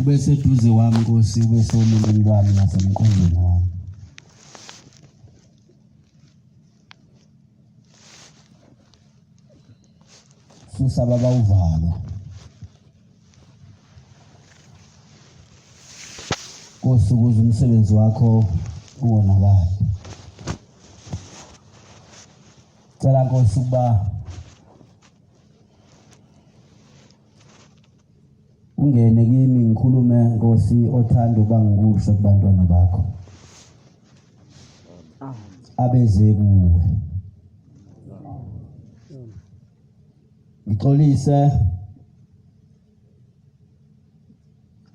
ube seduze wami Nkosi, ube somulini lwami nasemqondweni wami. Susa baba uvalo. Nkosi ukuze umsebenzi wakho ungonakali. Cela Nkosi ukuba ungene kimi ngikhulume Nkosi othanda ukuba ngikusho kubantwana bakho. Abeze kuwe. Ngixolise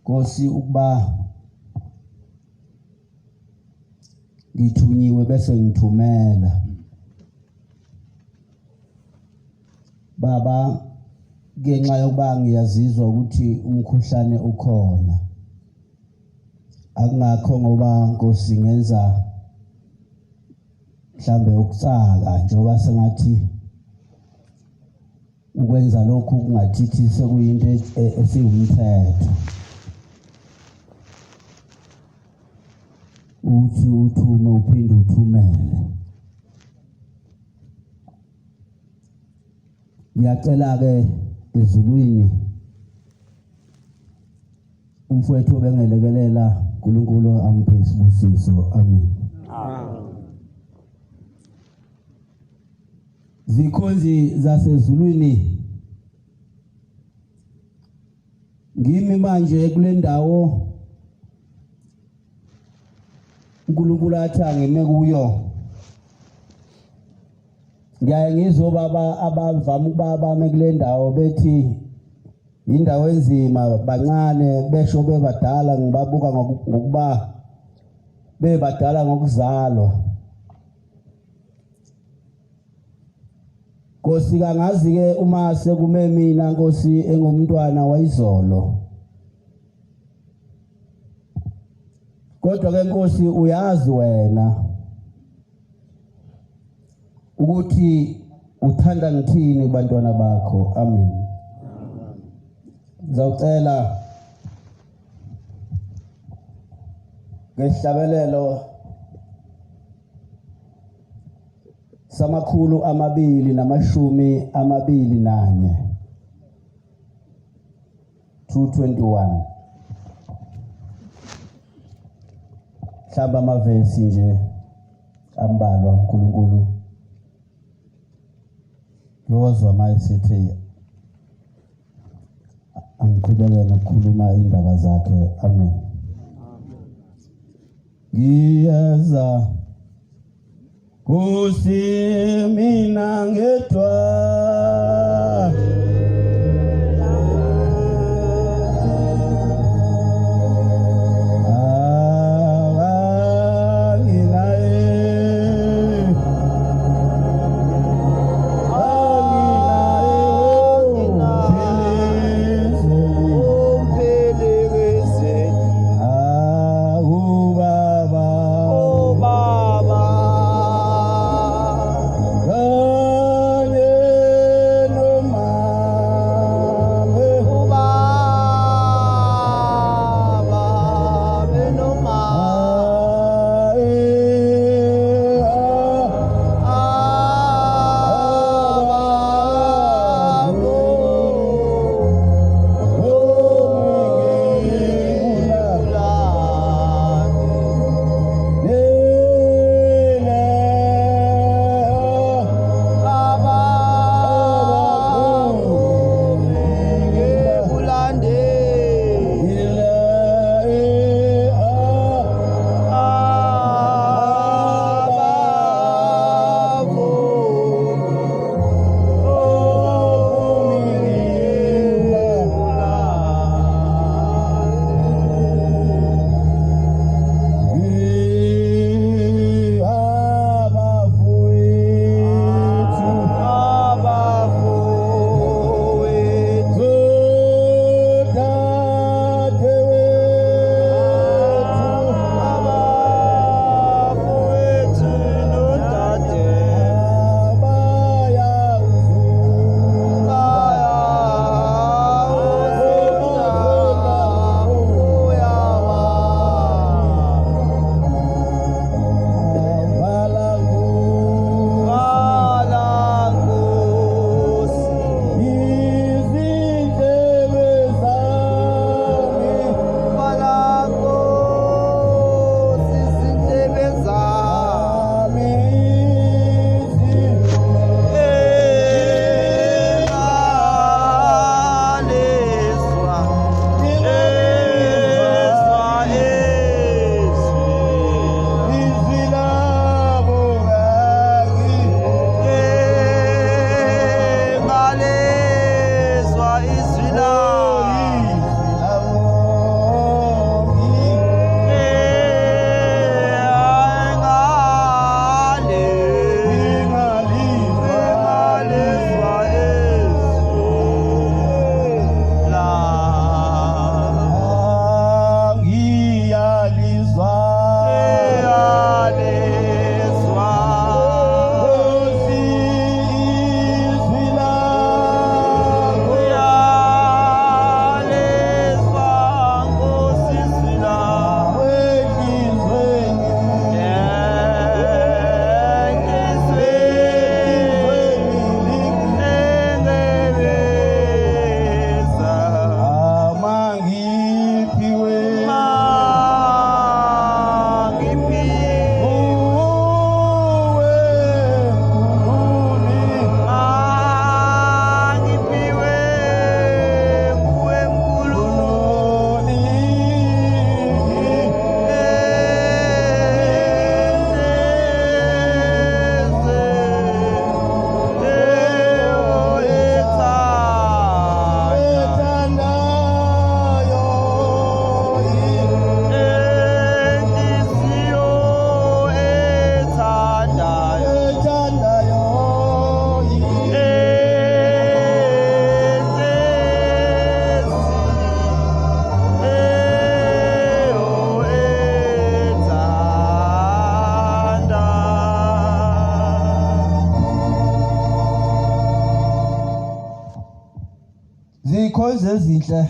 Nkosi ukuba ngithunyiwe bese ngithumela. Baba ngenxa yokuba ngiyazizwa ukuthi umkhuhlane ukhona. Akungakho ngoba Nkosi ngenza mhlambe ukutsaka njengoba sengathi ukwenza lokhu kungathithi sekuyinto esiyumthetho. Uthi uthume uphinde uthumele. Ngiyacela ke ezulwini umfowethu obengelekelela uNkulunkulu amphe isibusiso. Amen. Zikhonzi zasezulwini ngimi manje kule ndawo uNkulunkulu athi angime kuyo. Ngiyaye ngizwe baba abavama ukuba bame kule ndawo bethi indawo enzima bancane besho bebadala ngibabuka ngokuba bebadala ngokuzalwa. Nkosi kangazi ke uma sekume mina Nkosi engumntwana wayizolo. Kodwa ke Nkosi uyazi wena ukuthi uthanda ngithini kubantwana bakho. Amen. Ngizocela ngesihlabelelo samakhulu 224 221 hlamba amavesi nje ambalwa uNkulunkulu yozwa mayisethe angiqhubekele ukukhuluma indaba zakhe. Amen. Ngiyeza Nkosi mina ngedwa Zikhonze ezinhle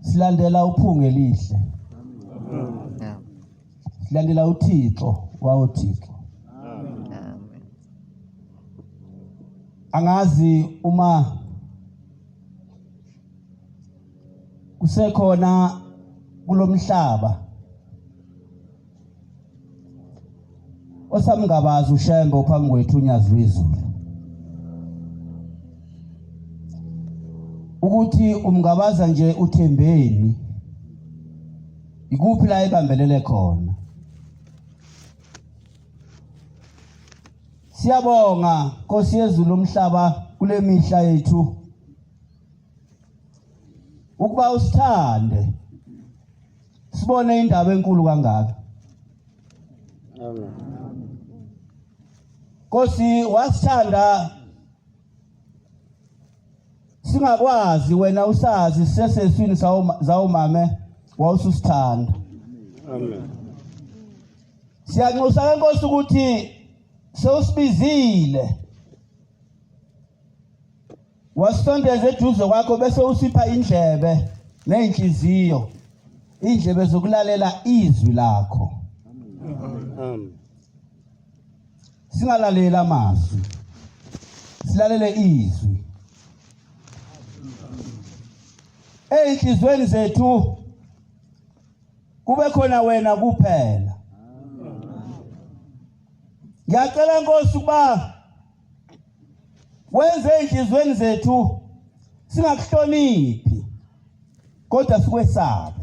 silandela uphungu elihle. Silandela uThixo wawoThixo. Angazi uma kusekhona kulomhlaba osamngabaza uShembe phambi kwethu uNyazi wezulu ukuthi umngabaza nje uThembeni ikuphi la ebambelele khona. Siyabonga Nkosi yezulu umhlaba kule mihla yethu ukuba usithande sibone indaba enkulu kangaka. Amen. Nkosi wasithanda singakwazi wena usazi seseswini zawumame wawususithanda. Amen. Siyanxusa Nkosi ukuthi sewusibizile wasondeza eduze kwakho bese usipha indlebe nezinhliziyo, indlebe zokulalela izwi lakho. Amen. Singalalela amazwi, silalele izwi. Ey'nhlizweni zethu kube khona wena kuphela. Ngiyacela Nkosi ukuba wenze ey'nhlizweni zethu singakuhloniphi kodwa sikwesabe.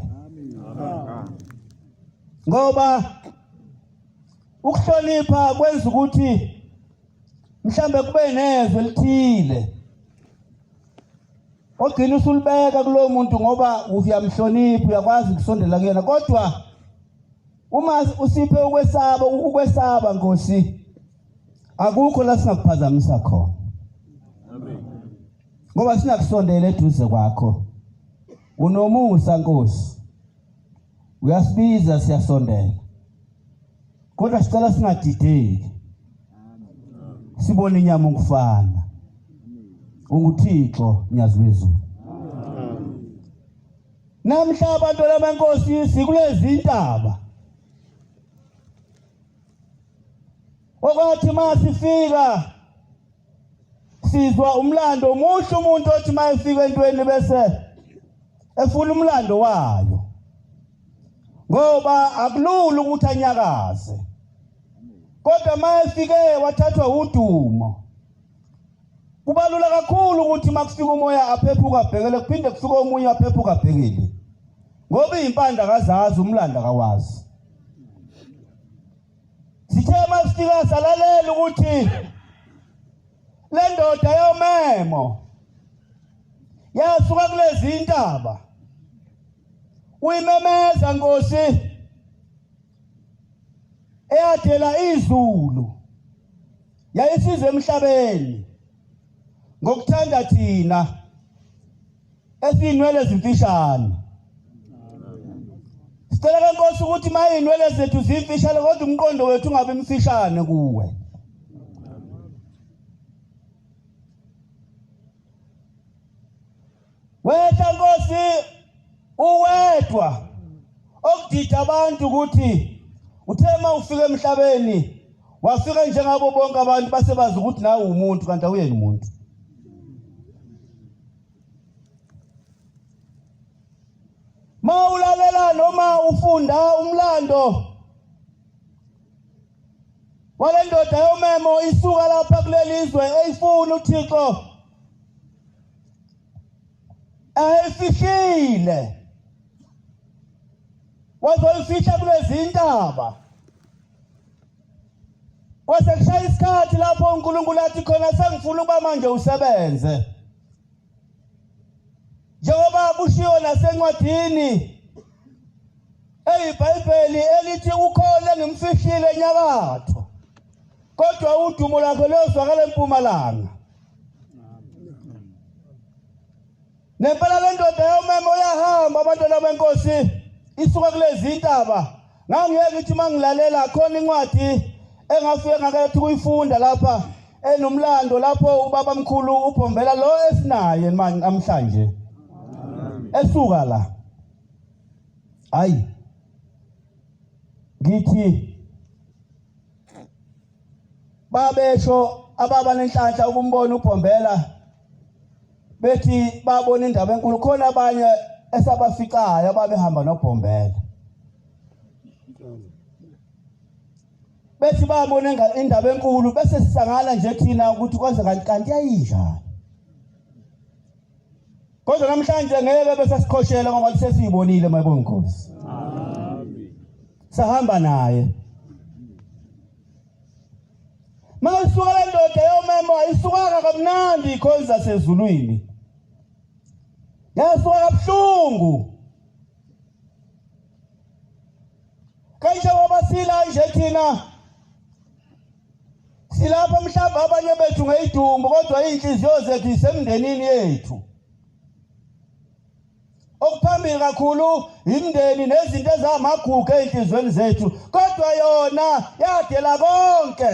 Ngoba ukuhlonipha kwenza ukuthi mhlambe kube nezwe elithile ogcina usulibeka kulowo muntu ngoba uyamhlonipha, uyakwazi ukusondela kuyena, kodwa uma usiphe ukwesaba Nkosi akukho la singakuphazamisa khona. Amen. Ngoba sinakusondela eduze kwakho. Unomusa Nkosi, uyasibiza siyasondela, kodwa sicela singadideki, sibone inyama ngufana unguThixo Nyazi wezulu. Namhla abantu lamaNkosi sikulezi intaba okwathi masifika sizwa umlando muhle. Umuntu othi mayefika entweni bese efuna umlando wayo, ngoba akulula ukuthi anyakaze, kodwa mayefike wathathwa udumo. Kubalula kakhulu ukuthi makufika umoya aphephuka abhekele, kuphinde kufika omunye aphephuka abhekele, ngoba impanda kazazi umlando kawazi. Sithe masifika salalela ukuthi le ndoda yomemo yasuka kulezi intaba uyimemeza Nkosi eyadela izulu yayisize emhlabeni ngokuthanda thina esinwele ezimfishane. Sicela Nkosi ukuthi mayinwele zethu zimfishane kodwa umqondo wethu ungabe mfishane kuwe. Wetha Nkosi uwedwa okudida abantu ukuthi uthema ufike emhlabeni wafika njengabo bonke abantu basebazi ukuthi nawe umuntu kanti awuyena umuntu. Mawulalela noma ufunda umlando wale ndoda yomemo isuka lapha kuleli izwe eyifuna uThixo ayifihlile, wazoyifihla kulezi intaba. Kwase kushaya isikhathi lapho uNkulunkulu athi khona sengifuna ukuba manje usebenze, njengoba kushiwo nasencwadini eyiBhayibheli elithi ukhona ngimfihlile enyakatho kodwa udumo lakho luyozwakala empumalanga. Nempela le ndoda yomemo yahamba abantwana beNkosi isuka kulezi intaba. Ngangiyeke ukuthi mangilalela khona incwadi engafike ngakathi kuyifunda lapha enomlando lapho ubaba mkhulu uPhombela lo esinaye manje namhlanje esuka la hayi ngithi babesho ababa nenhlanhla ukumbona uPhombela bethi babona indaba enkulu khona abanye esabafikayo ababehamba noPhombela bethi babona indaba enkulu bese sisangana nje thina ukuthi kwaze kanti yayinjani kodwa namhlanje ngeke bese sikhoshela ngoba sesiyibonile mayibonge Nkosi amen sahamba naye masuka le ndoda yomema ayisukanga kamnandi ikhonza sezulwini yasuka kabuhlungu kanje ngoba sila nje thina silapha mhlawumbe abanye bethu ngeyidumbu kodwa inhliziyo zethu isemndenini yethu okuphambili kakhulu imndeni nezinto ezamagugu enhlizweni zethu kodwa yona yadela konke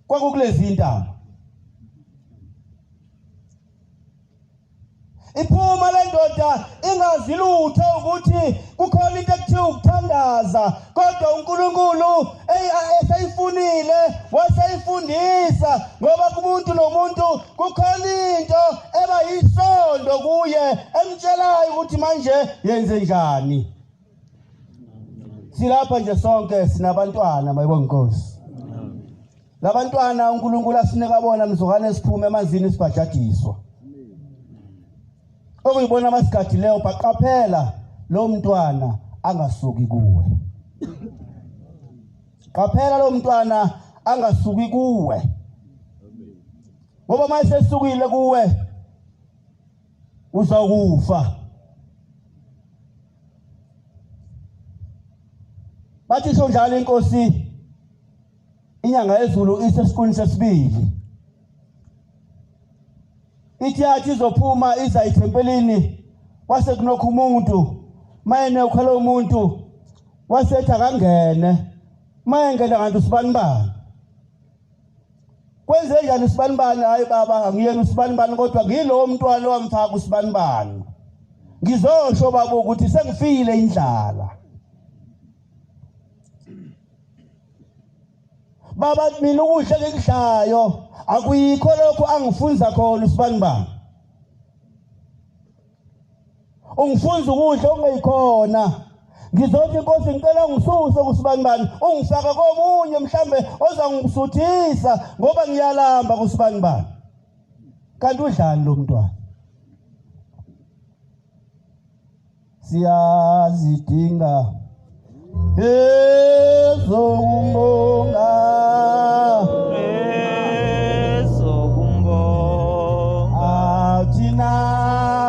kwakukulezi intaba iphuma le ndoda ingazi lutho ukuthi kukhona into ekuthiwa ukuthandaza kodwa uNkulunkulu eseyifunile waseyifundisa ngoba kumuntu nomuntu kukhona into eba yisondo kuye emtshelayo ukuthi manje yenze njani silapha nje sonke sinabantwana mayibonge Nkosi labantwana uNkulunkulu asinika bona mzokane siphume emanzini sibhajadiswa okuyibona masikhathi leyo baqaphela lo mntwana angasuki kuwe qaphela lo mntwana angasuki kuwe ngoba mase sesukile kuwe uzakufa bathi sho njalo inkosi inyanga yezulu isesiqini sesibili ithi yathi izophuma iza ithempelini wase kunokho umuntu mayene ukhala umuntu wasethi akangene mayengena kanti usibanibani kwenze njani usibanibani hayi baba angiyena usibanibani kodwa ngilo umntwana owamfaka usibanibani ngizosho baba ukuthi sengifile indlala baba mina ukudla engikudlayo akuyikho lokho angifunza khona usibanibani ungifunza ukudla ongeyikhona ngizothi inkosi ngicela ngisuse kusibanibani ungifaka komunye mhlambe ozangisuthisa ngoba ngiyalamba kusibanibani kanti udlani lo mntwana siyazidinga ezokumbonga athina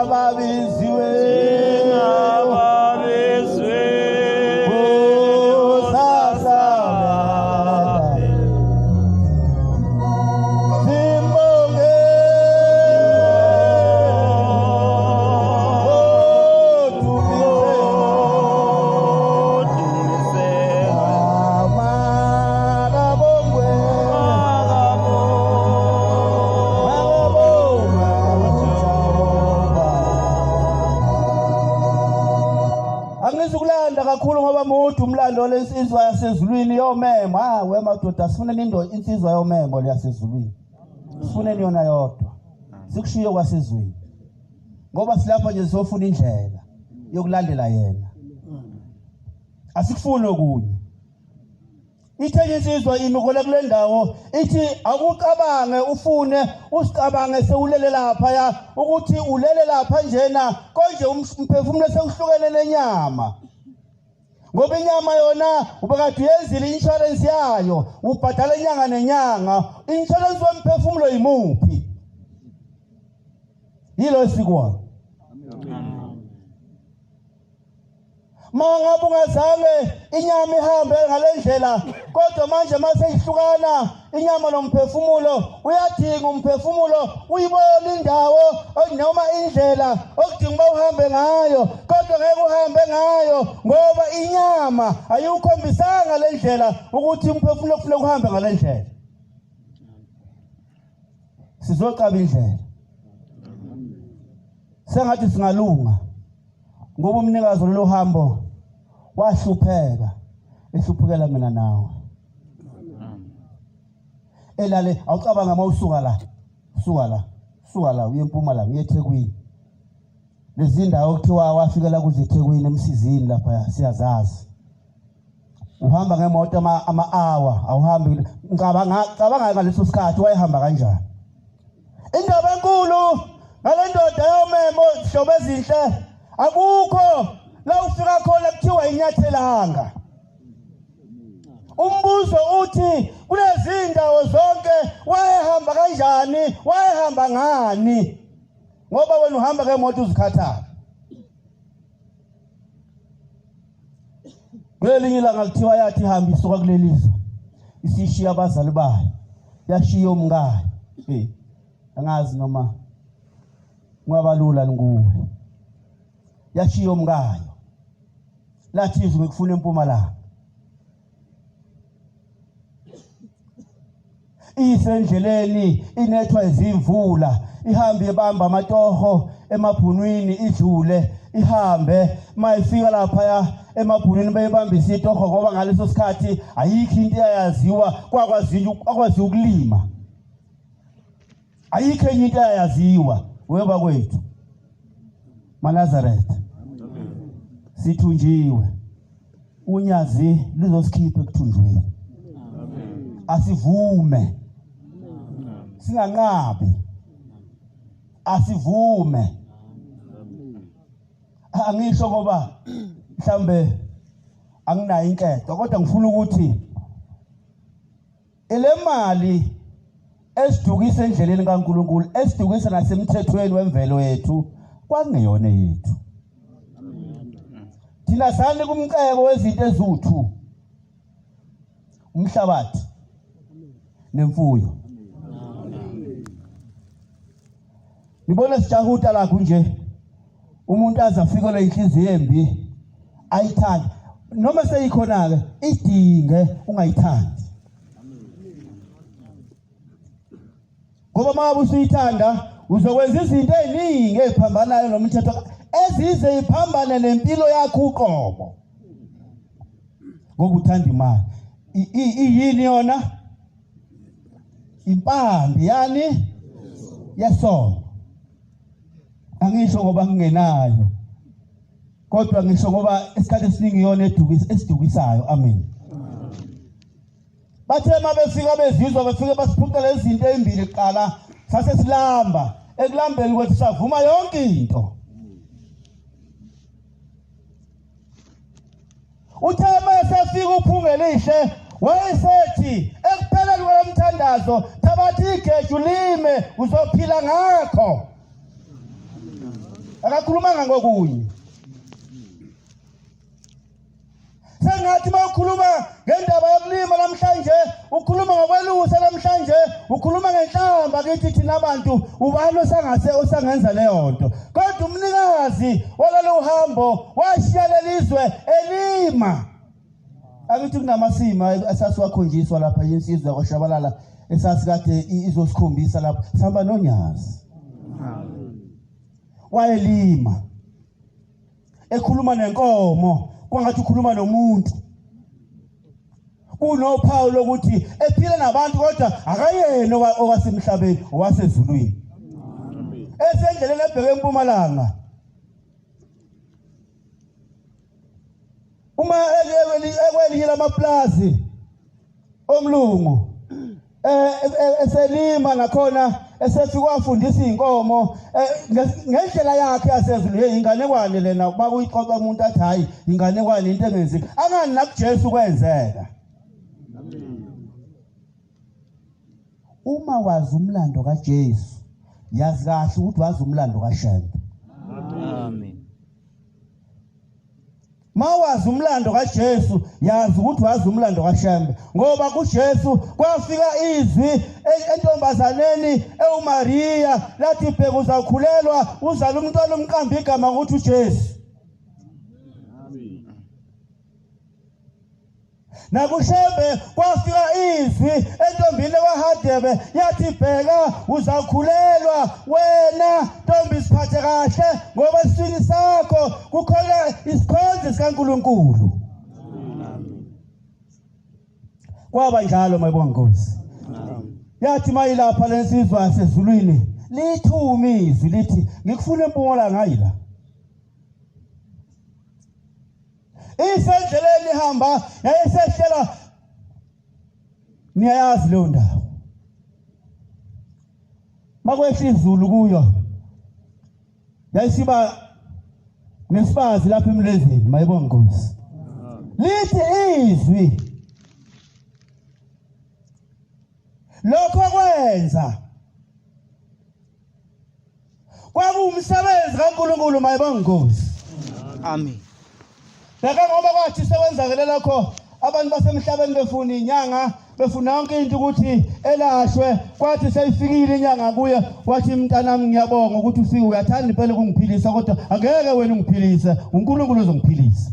babiziwe kakhulu ngoba muthi umlando lensizwa yasezulwini yomema wema madoda sifune insizwa yomema leyasezulwini sifune yona yodwa sikushiye kwasezweni ngoba silapha nje sofuna indlela yokulandela yena asikufuni okunye ithe insizwa imikole kule ndawo ithi akucabange ufune usicabange sewulele lapha ya ukuthi ulele lapha njena konje umphefumulo sewuhlukene nenyama ngoba inyama yona ubekade uyenzile insurance yayo ubhadala inyanga nenyanga insurance wemphefumulo yimuphi yilo sikwa mangabe ungazange inyama ihambe ngalendlela kodwa manje mase ihlukana inyama nomphefumulo uyadinga umphefumulo uyibona indawo noma indlela okudinga uhambe ngayo kodwa ngeke uhambe ngayo ngoba inyama ayikhombisanga lendlela ukuthi umphefumulo kufanele uhambe ngalendlela sizocaba indlela sengathi singalunga ngoba umnikazi lo hambo wahlupheka ehluphukela mina nawe elale awucabanga mawusuka la uye eMpumalanga uye eThekwini lezi ndawo kuthiwa wafikela kuze eThekwini emsizini lapha siyazazi uhamba ngemoto ama-hour awuhambi ngicabanga ngaleso sikhathi wayehamba kanjani indaba enkulu ngale ndoda yomemo zihlobo ezinhle akukho la ufika khona kuthiwa inyathelanga umbuzo uthi kulezi ndawo zonke wayehamba kanjani wayehamba ngani ngoba wena uhamba ngemoto uzikhathala kwelinye ilanga kuthiwa yathi hamba isuka kulelizwe isishiya abazali bayo yashiya umngane angazi noma ngabalula nguwe yashiya umngane lathi izwe ngikufuna eMpumalanga isendleleni inethwa izimvula ihambe ibamba amatoho emabhunwini idlule ihambe mayifika lapha emabhunwini bayibambisa itoho ngoba ngaleso sikhathi ayikho into eyaziwa kwakwazi ukulima ayikho enye into eyaziwa weba kwethu maNazaretha sithunjiwe unyazi lizosikhipha ekuthunjweni asivume singanqabi asivume angisho ngoba mhlambe anginayo inketho kodwa ngifuna ukuthi ele mali esidukisa endleleni kaNkuluNkulu esidukisa nasemthethweni wemvelo yethu kwakungeyona yethu thina sani kumcebo wezinto ezuthu umhlabathi nemfuyo nibona sijahuta la kunje umuntu azafikela inhliziyo embi ayithanda noma seyikhona ke idinge ungayithandi ngoba manje usuyithanda uzokwenza izinto eziningi eziphambanayo nomthetho ezize iphambane nempilo yakho uqobo ngoba uthanda imali iyini yona impambi yani yesono angisho ngoba ngingenayo kodwa ngisho ngoba isikhathi esiningi yona esidukisayo amen bathe mabefika bezizwa befike basiphucela izinto ezimbili kuqala sase silamba ekulambeni kwethu savuma yonke into uthe masefika uphungelihle wayesethi ekupheleni kwemthandazo thabathi igeju lime uzophila ngakho akakhulumanga ngokunye sengathi mawukhuluma ngendaba yokulima namhlanje ukhuluma ngokwelusa namhlanje ukhuluma ngenhlamba kithi thina abantu ubani osangenza leyo nto kodwa umnikazi walelo uhambo washiya lelizwe elima akithi kunamasima esasiwakhonjiswa lapha insizwa kwashabalala esasikade izosikhombisa lapha sihamba nonyazi wayelima ekhuluma nenkomo kwangathi ukhuluma nomuntu kunophawu lokuthi ephila nabantu kodwa akayena owasemhlabeni owasezulwini esendleleni ebheke eMpumalanga uma ekwelinye lamaplazi omlungu eselima nakhona esefika wafundisa inkomo ngendlela yakhe yasezulu inganekwane lena bakuyixoxa umuntu athi hayi inganekwane into engenzeki angani nakuJesu kwenzeka uma wazi umlando kaJesu yazi kahle ukuthi wazi umlando kaShembe amen mawazi umlando kaJesu yazi ukuthi wazi umlando kaShembe ngoba kuJesu kwafika izwi entombazaneni eUmaria lathi bheka uzakhulelwa uzala umntwana omqambi igama ukuthi uJesu Nakushembe kwafika izwi entombini kwaHadebe yathi bheka uzakhulelwa wena ntombi siphathe kahle ngoba isini sakho kukhona isikhonzi sikaNkulunkulu. Kwaba njalo mayibonga Nkosi. Yathi mayilapha lensizwa yasezulwini lithuma izwi lithi ngikufuna empumalanga ngayila. Isendleleni ihamba yayisehlela niyayazi leyo ndawo. Makwehla izulu kuyo yayisiba nesifazi lapha emlezeni mayibonga Nkosi. Lithi izwi lokho kwenza kwakuwumsebenzi kaNkulunkulu mayibonga Nkosi. Amen. Beka ngoba kwathi sekwenzakele lokho abantu basemhlabeni befuna inyanga befuna yonke into ukuthi elashwe kwathi seyifikile inyanga kuye wathi mntanami ngiyabonga ukuthi ufike uyathanda impela ukungiphilisa kodwa angeke wena ungiphilise uNkulunkulu uzongiphilisa.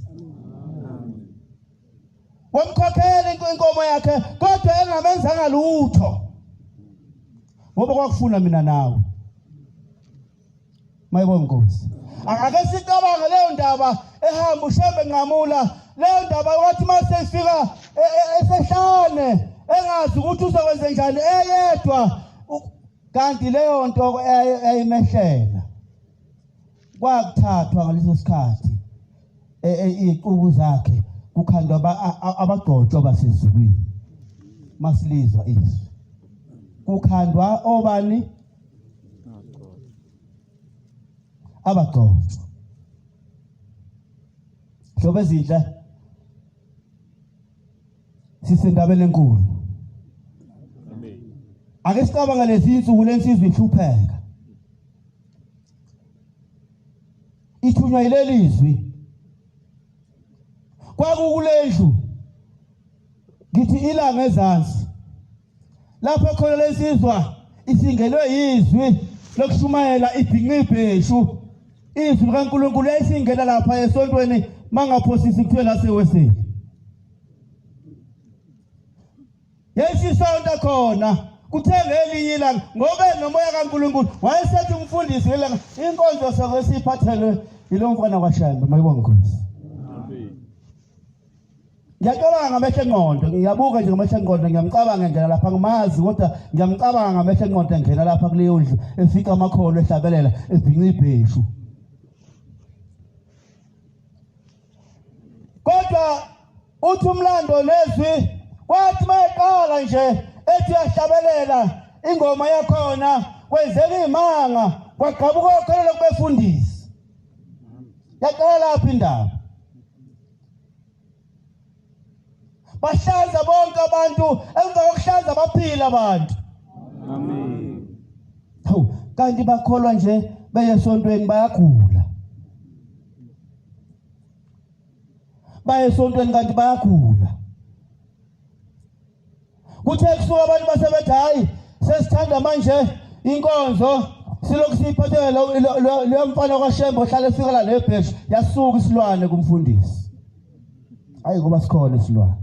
Wamkhokhela inkomo yakhe kodwa engamenzanga lutho ngoba kwakufuna mina nawe mayibonga Nkosi. Ake sicabange leyo ndaba ehamba ushembe ngamula leyo ndaba wathi mase ifika esehlane engazi ukuthi uzokwenza njani eyedwa kanti leyo nto ayimehlela kwakuthathwa ngaleso sikhathi iqubu zakhe kukhandwa abagcotshwa basezulwini masilizwa izwi kukhandwa obani abagcotshwa hlobo ezinhle sisendabeni enkulu. Ake sicabanga lezi insuku lensizwe ihlupheka ithunywa ilelizwi kwakukulendlu ngithi ilanga ezansi lapho khona lensizwa isingelwe yizwi lokushumayela ibhinqibheshu izwi likaNkulunkulu esingena lapha esontweni mangaphosisi kuthiwe laseweseli yesisonto khona kuthenge elinye ilanga ngoba nomoya kaNkulunkulu wayesethi umfundisi ngelanga inkonzo sokwesiphathelwe yilo mfana kwaShembe mayibonga Nkosi. Ngiyacabanga ngamehlo engqondo ngiyabuka nje ngamehlo engqondo ngiyamcabanga ngena lapha ngimazi kodwa ngiyamcabanga ngamehlo engqondo ngena lapha kuleyo ndlu efika amakholo ehlabelela ebhinqibheshu. Kodwa uthi umlando nezwi kwathi mayeqala nje ethi yahlabelela ingoma yakhona kwenzeka imanga kwagabuka khona lokubefundisa. Yaqala lapha indaba bahlanza bonke abantu emva kokuhlanza baphila abantu. Amen. Kanti bakholwa nje beyesontweni bayagula. Bayesontweni kanti bayagula. Kuthe kusuka abantu basebethi hayi sesithanda manje inkonzo silokhu siphathele lo mfana kwaShembe ohlala efika la lebheshu yasuka isilwane kumfundisi. Hayi ngoba sikhona isilwane.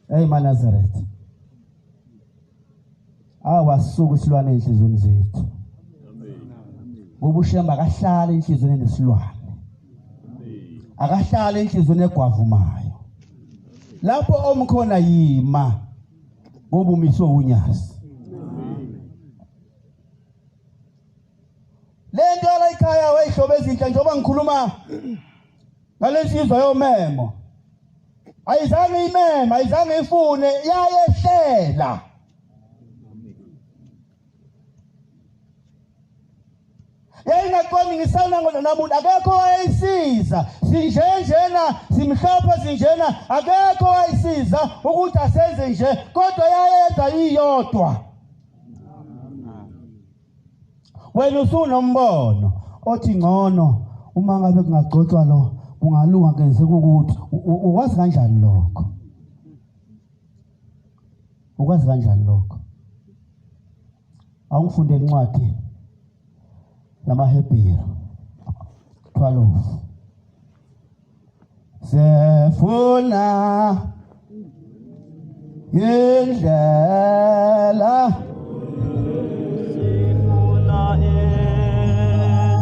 Hey maNazaretha. Awasuka isilwane enhlizweni zethu. Ngoba uShembe akahlala enhlizweni nesilwane. Akahlala enhlizweni egwavumayo. Lapho omkhona yima ngoba umiswe unyasi. Lento la ekhaya wehlobo ezinhle njengoba ngikhuluma ngalensizwa yomemo. Ayizange imema, ayizange ifune, yayehlela. Yayingaqoni ngisana namuntu akekho wayisiza. Sinjenjena simhlopha sinjena akekho wayisiza ukuthi asenze nje kodwa yayenza iyodwa. Wena usunombono othi ngcono uma ngabe kungagcotshwa lo kungalunga kwenzeka ukuthi ukwazi kanjani lokho? Ukwazi kanjani lokho? Awufunde incwadi yamaHebheru 12. Sefuna indlela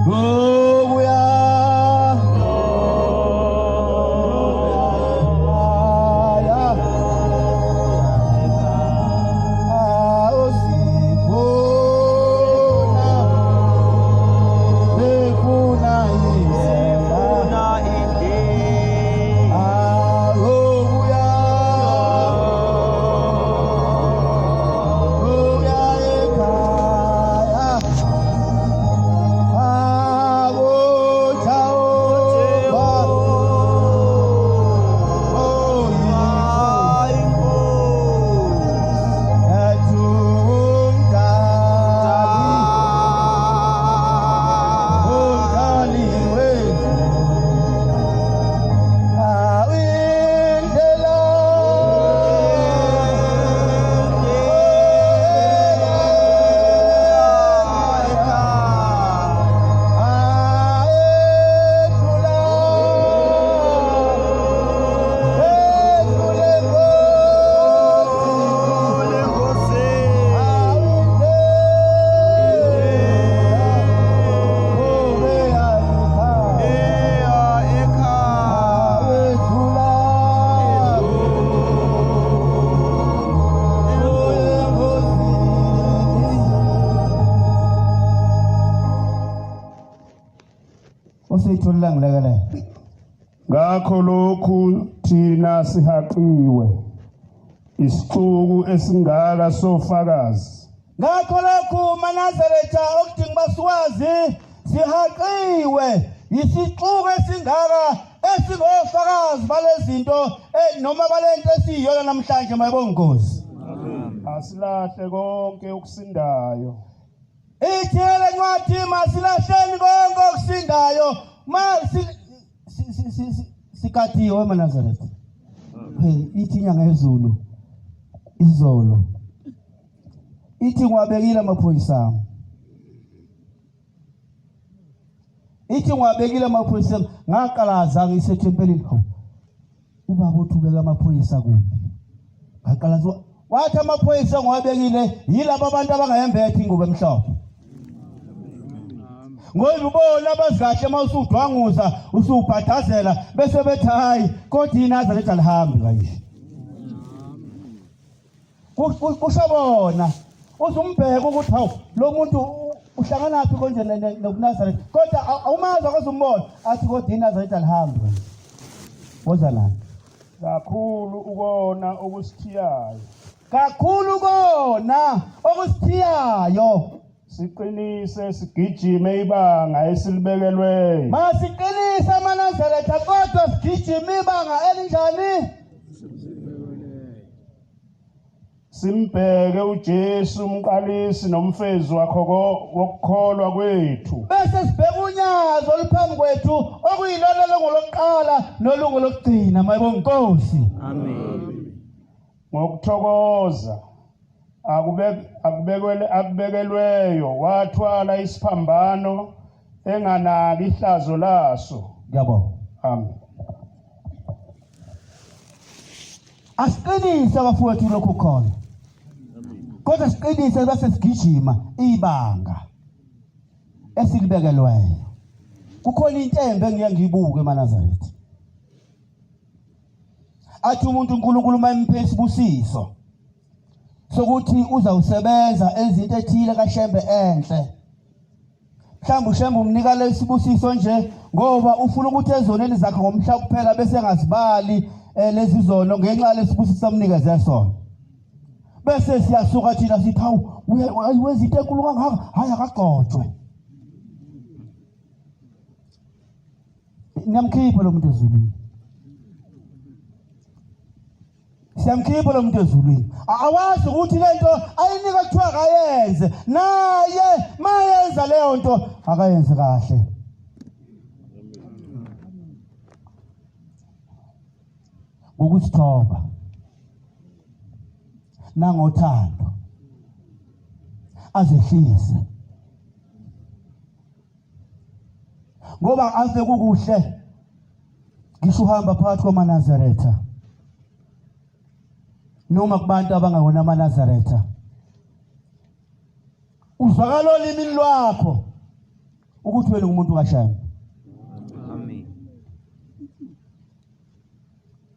ukuya oseyitholela ngilekele ngakho lokhu thina sihaqiwe isixuku esingaka sofakazi ngakho lokhu maNazaretha okudinga baswazi sihaqiwe isixuku esingaka esingofakazi balezinto noma balento esiyiyona namhlanje mayibongozi asilahle konke okusindayo ithele ncwadi masilahleni konke okusindayo sikadiwe maNazaretha ithi inyanga yezulu izolo ithi ngiwabekile amaphoyisa ithi ngiwabekile amaphoyisa ngaqalaza ngisethempelini ubaba uthubeka amaphoyisa kuphi ngaqalaza wathi amaphoyisa ngiwabekile yilabo abantu abangayembethe ingubo emhlophe ngoyibona abazikahle mawusudwanguza usubhadazela bese bethi hayi kodwa iNazaretha alihambi kayisho kushabona usumbheka ukuthi hawu lo muntu uhlangana phi konje noNazaretha kodwa awumazi akazumbona athi kodwa iNazaretha alihambi woza nani kakhulu ukona okusithiyayo siqinise sigijime ibanga esilibekelweyo masiqinise amaNazaretha kodwa sigijime ibanga elinjani simbheke uJesu umqalisi nomfezi wakho wokukholwa kwethu bese sibheka unyazo oluphambi kwethu okuyilona lokuqala nolokugcina mayibonkosi Amen. ngokuthokoza akubekelweyo wathwala isiphambano enganaki ihlazo laso ngiyabonga amen asiqinise abafowethu lokhu khona kodwa siqinise bese sigijima ibanga esilibekelweyo kukhona intembe engiye ngiyibuke eMaNazaretha athi umuntu uNkulunkulu mayemphe isibusiso sokuthi uzawusebenza ezinto ethile kaShembe enhle mhlawumbe uShembe umnika lesibusiso nje ngoba ufuna ukuthi ezoneni zakhe ngomhla kuphela bese engazibali lezi zono ngenxa lesibusiso samnikeze sona bese siyasuka thina sithi hawu uyawenza into enkulu kangaka hayi akagcotshwe niyamkhipha lo muntu ezulwini siyamkhipha lo muntu ezulwini awazi ukuthi lento ayinika kuthiwa akayenze naye mayenza leyo nto akayenze kahle ukusithoba nangothando azehlise ngoba ave kukuhle ngisho uhamba phakathi kwamaNazaretha noma kubantu abangawona amaNazaretha. Uzwakala olimini lwakho ukuthi wena umuntu kaShembe. Amen.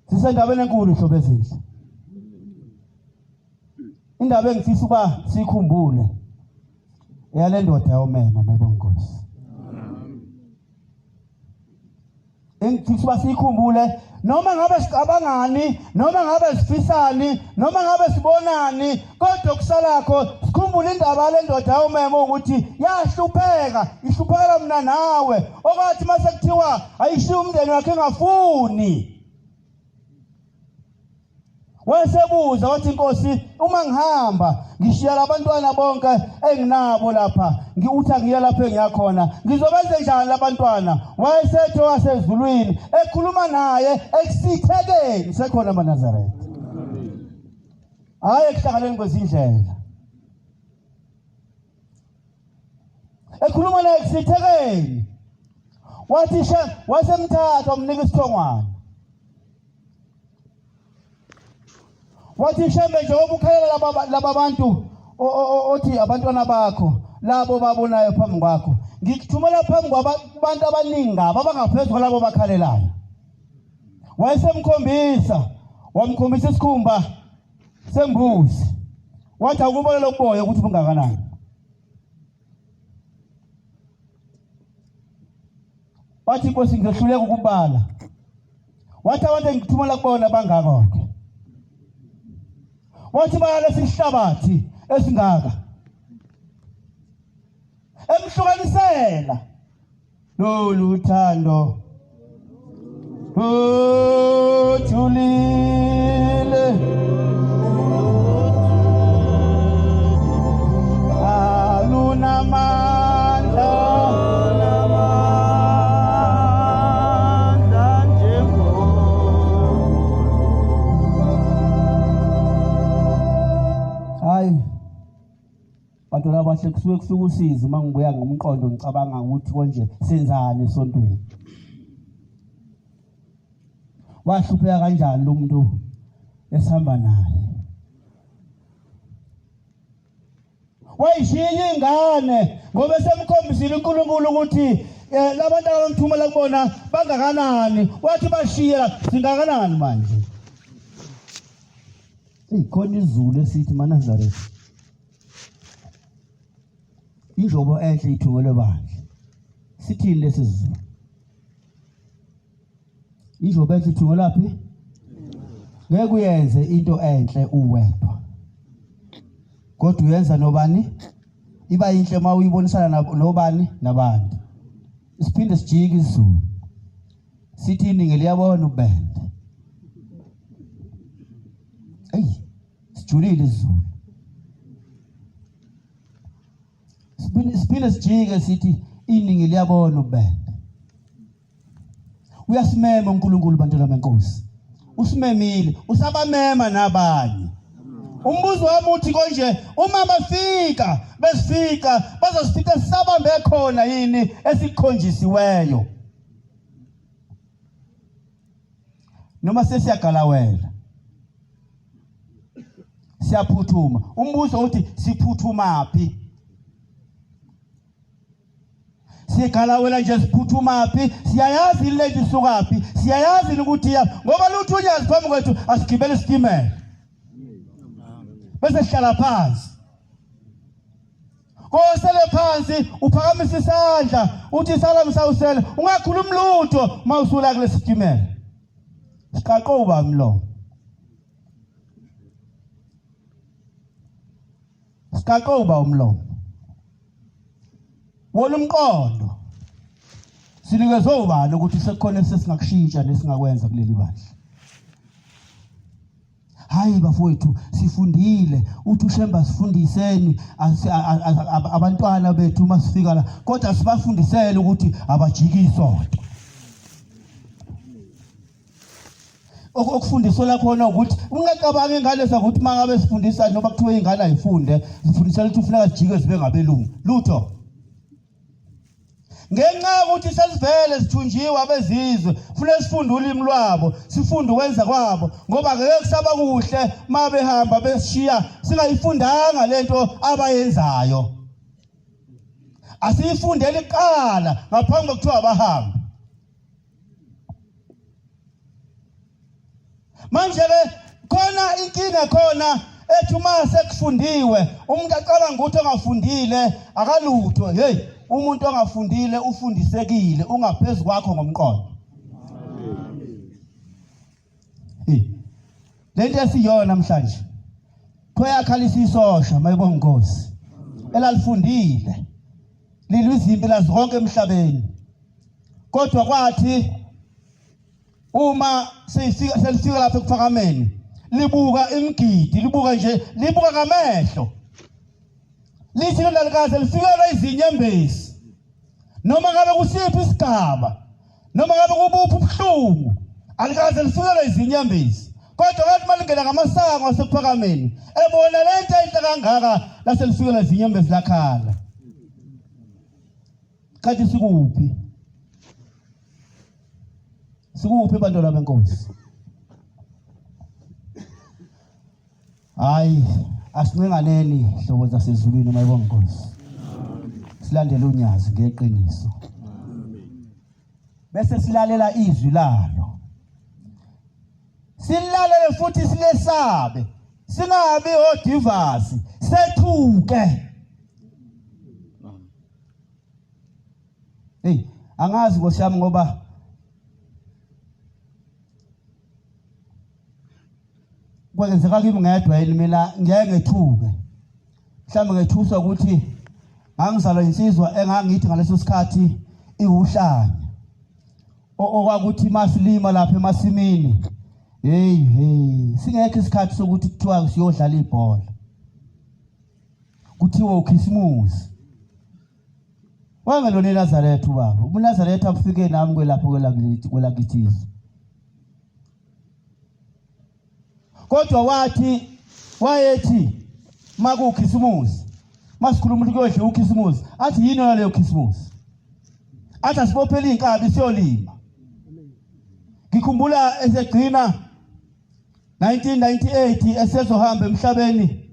Sisendabeni enkulu ihlobo ezinhle. Indaba engifisa ukuba sikhumbule eyale ndoda yomema mabongosi. Engifisa ukuba sikhumbule noma ngabe sikabangani, noma ngabe sifisani, noma ngabe sibonani, kodwa kusalakho sikhumbule indaba le ndoda yomema ukuthi yahlupheka, ihluphekela mina nawe. Okathi mase kuthiwa ayishiya umndeni wakhe engafuni. Wayesebuza wathi Nkosi, uma ngihamba ngishiya labantwana bonke enginabo lapha, ngiuthi ngiya lapha engiyakhona, ngizobenza njani labantwana? Wayesethi wasezulwini ekhuluma naye ekusithekeni sekhona amaNazaretha. Hayi ekuhlanganeni kwezindlela. Ekhuluma naye ekusithekeni. Wathi wasemthatha wamnika isithongwana. Wathi Shembe njengoba ukhalela laba bantu othi abantwana bakho labo babonayo phambi kwakho, ngikuthumela phambi kwabantu abaningi ngabo abangaphezulu labo bakhalelayo. Wayesemkhombisa, wamkhombisa isikhumba sembuzi. Wathi akubone lokuboya ukuthi bungakanani. Wathi Nkosi ngizohluleka ukubala. Wathi abantu engikuthumela kubona bangakho. Wathi bayale sihlabathi esingaka. Emhlukanisela lolu uthando ojulile alunamandla bantu labahle kusuke usizi mangibuya ngomqondo ngicabanga ukuthi konje senzani esontweni. Wahlupheka kanjani lo muntu esihamba naye? Wayishiya ingane ngoba semkhombisile uNkulunkulu ukuthi labantu abamthumela kubona bangakanani. Wathi bashiya singakanani manje? Ikhona izulu esithi maNazaretha. Injobo enhle ithungele bandle. Sithini lesizulu? Injobo enhle ithungela phi? Ngeke uyenze into enhle uwedwa. Kodwa uyenza nobani? Iba inhle uma uyibonisana nobani nabantu. Siphinde sijike izulu. Sithini ngeliyabona ubende. Sijulile izulu. Siphinde sijike sithi iningi liyabona ubende. Uyasimema uNkulunkulu bantwana benkosi. Usimemile, usabamema nabanye. Umbuzo wami uthi konje, uma besifika bazosifika sisabambe khona yini esikhonjisiweyo? Noma sesiyagalawela. Siyaphuthuma. Umbuzo uthi siphuthuma phi? Sigalawela nje siphuthuma phi? Siyayazi ile suka phi? Siyayazi ukuthi ngoba luthunyazi phambi kwethu asigibele isitimela. Bese sihlala phansi. Kosele phansi uphakamisa isandla uthi salam sawusela ungakhuluma lutho mawusula kule sitimela. Siqaqoba umlomo. Siqaqoba umlomo. Wona umqondo sinikezwe ubani ukuthi sekukhona sesingakushintsha nesingakwenza kuleli bandla. Hayi bafowethu sifundile uthi uShemba sifundiseni abantwana bethu masifika la, kodwa sibafundisele ukuthi abajikiswa. Okufundiswa la khona ukuthi ungacabangi ingane zakuthi mangabe sifundisa noma kuthiwe ingane ayifunde sifundisela ukuthi ufuneka sijike sibe ngabelungu lutho. ngenxa yokuthi sesivele sithunjiwe abezizwe kufanele sifunde ulimi lwabo sifunde ukwenza kwabo ngoba ngeke kusaba kuhle mabehamba beshiya singayifundanga lento abayenzayo asiyifundele iqala ngaphambi kokuthiwa abahambe manje ke khona inkinga khona ethi uma sekufundiwe umuntu aqala ngokuthi ongafundile akalutho hey umuntu ongafundile ufundisekile ungaphezulu kwakho ngomqondo lento esiyona namhlanje khoyakhalisa isosha mayibonga Nkosi elalifundile lilizimpi lazonke emhlabeni kodwa kwathi uma selifika lapha ekuphakameni libuka imgidi libuka nje libuka ngamehlo lithi lolikazi lifikela izinyembezi noma ngabe kusiphi isigaba noma ngabe kubuphi ubuhlungu alikaze lifikela izinyembezi kodwa ngathi malingena ngamasango asephakameni ebona lento enhle kangaka laselifikela izinyembezi lakhala kanti sikuphi bantwana benkosi hayi asincenganeni hlobo zasezulwini mayibonga Nkosi silandele unyazi ngeqiniso bese silalela izwi lalo silalele futhi silesabe singabi odivasi sethuke angazi Nkosi yami ngoba kwenzeka kimi ngedwa yini mina ngeke ngethuke mhlawumbe ngethuswa ukuthi ngangizalwa insizwa engangithi ngaleso sikhathi iwuhlanya okwakuthi masilima lapha emasimini hey singekho isikhathi sokuthi kuthiwa siyodlala ibhola kuthiwa uKhisimusi wangelona eNazaretha ubaba uNazaretha afike nami kwelapho kwelakithizwe kodwa wayethi makuKhisimusi masikhuluma ukuthi kuyodla uKhisimusi athi yini yona leyo Khisimusi athi asibophela inkabi siyolima ngikhumbula esegcina 1998 esezohamba emhlabeni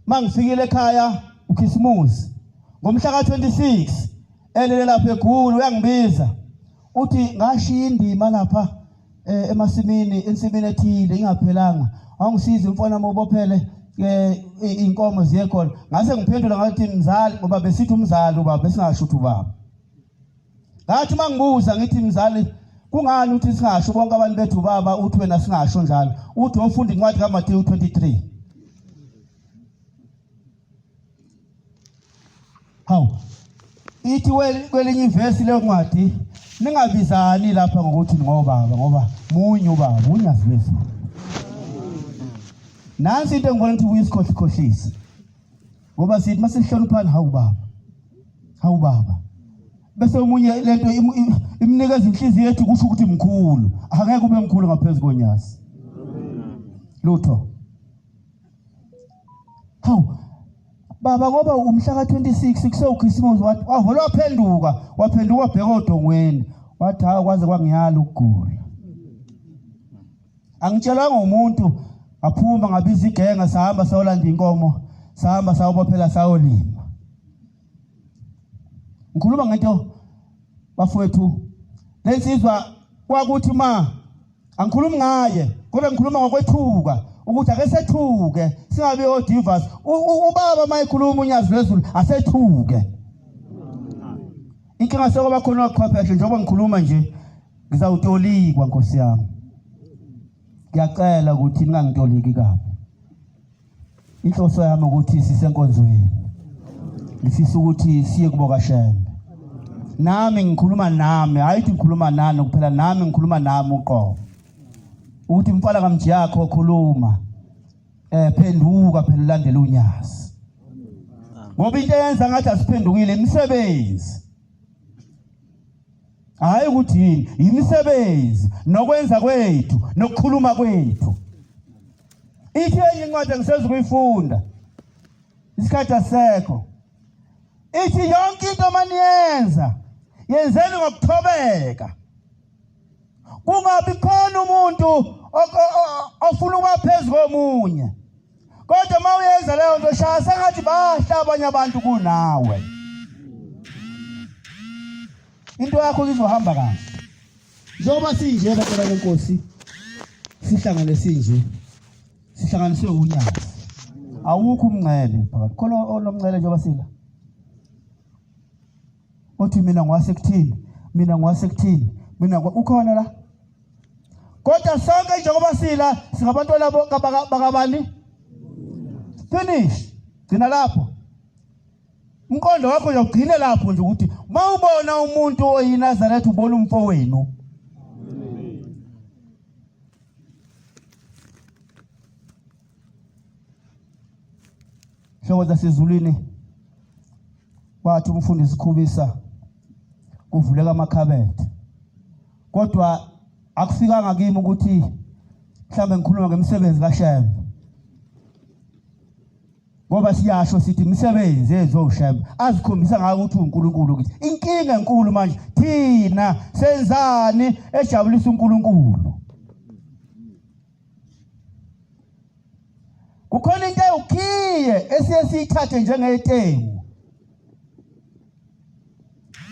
mangifikile ekhaya uKhisimusi ngomhla ka26 elele lapha eGulu uyangibiza uthi ngashiya indima lapha emasimini ensimini ethile ingaphelanga awungisize mfana mobophele inkomo ziyekhona ngase ngiphendula ngathi mzali ngoba besithi umzali ubaba besingasho ukuthi ubaba ngathi mangibuza ngithi mzali kungani uthi singasho bonke abantu bethu ubaba uthi wena singasho njalo uthi ofunda incwadi kaMateyu 23 hawu ithi kwelinye ivesi leyo ncwadi ningabizani lapha ngokuthi ngobaba ngoba munye ubaba unyazi lezi nansi into engibona ukuthi uyisikhohlikhosisa ngoba sithi masihloniphana hawu baba bese umunye lento imnikeza inhliziyo yethu kusho ukuthi mkhulu akeke kube mkhulu ngaphezulu konyazi lutho hawu baba ngoba umhla ka26 kusewuKhisimusi wavela waphenduka bheka odongweni wathi hayi kwaze kwangiyala ukugula angitshelanga umuntu aphuma ngabiza igenga sahamba sayolanda inkomo sahamba sayobophela sayolima ngikhuluma ngento bafowethu lensizwa kwakuthi angikhulumi ngaye kodwa ngikhuluma ngokwethuka ukuthi ake sethuke singabe odivas ubaba mayikhuluma unyazi lwezulu asethuke inkinga sokuba khona oqhwepheshe njengoba ngikhuluma nje ngizawutolikwa Nkosi yami ngiyacela ukuthi ningangitoliki kabi inhloso yami ukuthi sisenkonzweni ngifisa ukuthi siye kuboka Shembe nami ngikhuluma nami hayithi ngikhuluma nani kuphela nami ngikhuluma nami uqobo ukuthi mfala kamji yakho khuluma phenduka phela ulandela unyazi ngoba into eyenza ngathi asiphendukile imisebenzi hayi ukuthi yini imisebenzi nokwenza kwethu nokukhuluma kwethu ithi enye incwadi ngiseza ukuyifunda isikhathi asekho ithi yonke into maniyenza yenzeni ngokuthobeka. Kungabi khona umuntu ofuna ukuba phezulu komunye. Kodwa mawuyenza leyo nto shaya sengathi bahla abanye abantu kunawe. Into yakho izohamba kahle. Njengoba sinje bacela lenkosi sihlangane sinje. Sihlanganiswe unyaka. Awukho umncele phakathi. Khona onomncele njengoba sila. Othi mina ngwasekuthini, mina ngwasekuthini, mina ukhona la. Kodwa sonke njengoba sila singabantu labo bakabani. Finish. Gcina lapho. Umqondo wakho uyagcina lapho nje ukuthi mawubona umuntu oyinazaretha ubona umfo wenu. Hlobo zasezulwini wathi umfundisi Khubisa kuvuleka amakhabethe. Kodwa akufikanga kimi ukuthi mhlambe ngikhuluma ngemisebenzi kaShem. Ngoba siyasho sithi imisebenzi ezoShem azikhombisa ngayo ukuthi uNkulunkulu ukuthi inkinga enkulu manje thina senzani ejabulisa uNkulunkulu. Kukhona into eyukhiye esiye siyithathe njengetengu.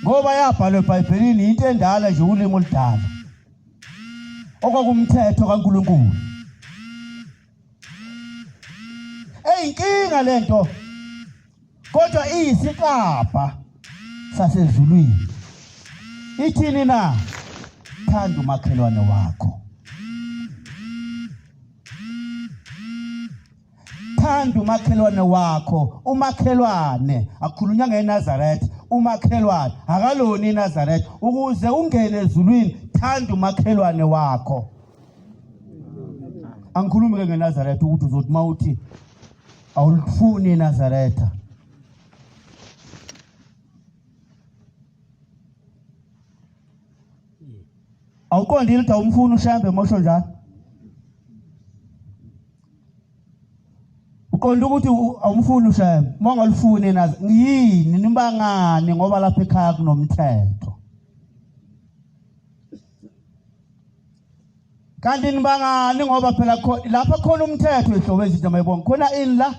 Ngoba yabhalwa eBhayibhelini into endala nje ulimi oludala. Okwakumthetho kaNkulunkulu. Inkinga lento kodwa iyisikapha sasezulwini. Ithini na? Thanda umakhelwane wakho. Thanda umakhelwane wakho. Umakhelwane akukhulunywa ngeNazaretha. Umakhelwane akalona iNazaretha. Ukuze ungene ezulwini thanda umakhelwane wakho. Angikhulumi ngeNazaretha ukuthi uzothi mawuthi awulifuni iNazaretha. Awuqondile ukuthi awumfuni uShambe mosho njalo. Uqonda ukuthi awumfuni uShambe. Mangalifuni yini nimbangani ngoba lapha ekhaya kunomthetho. Kanti nibangani ngoba phela lapha khona umthetho ehlobo ezinto mayibona khona ini la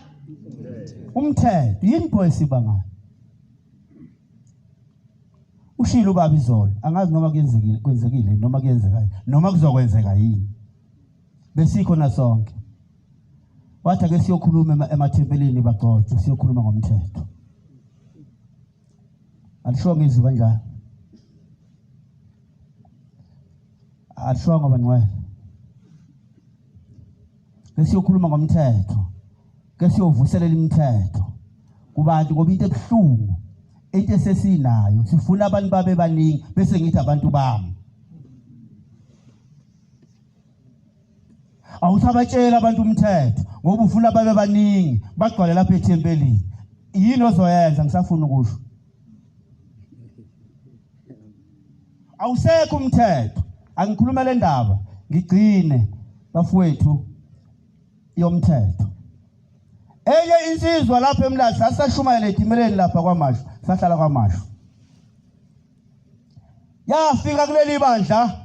umthetho yini boy sibangani. Ushilo ubaba izolo angazi noma kwenzekile noma kuyenzekayo noma kuzokwenzeka yini. Besikho na sonke. Wathi ake siyokhuluma emathempelini bagcothe siyokhuluma ngomthetho. Alisho ngizwi kanjani? Alisho ngoba ngwena. Siyokhuluma ngomthetho. Ke siyovuselela imithetho. Kubantu ngoba into ebuhlungu into esesinayo sifuna abantu babe baningi bese ngithi abantu bami. Awuthabatshela abantu umthetho ngoba ufuna babe baningi bagcwale lapha ethempelini. Yini ozoyenza ngisafuna ukusho. Awusekho umthetho. Angikhuluma le ndaba ngigcine bafowethu yomthetho. Enye insizwa lapha eMlazi sasashumayela etimeleni lapha kwaMashu, sahlala kwaMashu. Yafika kuleli bandla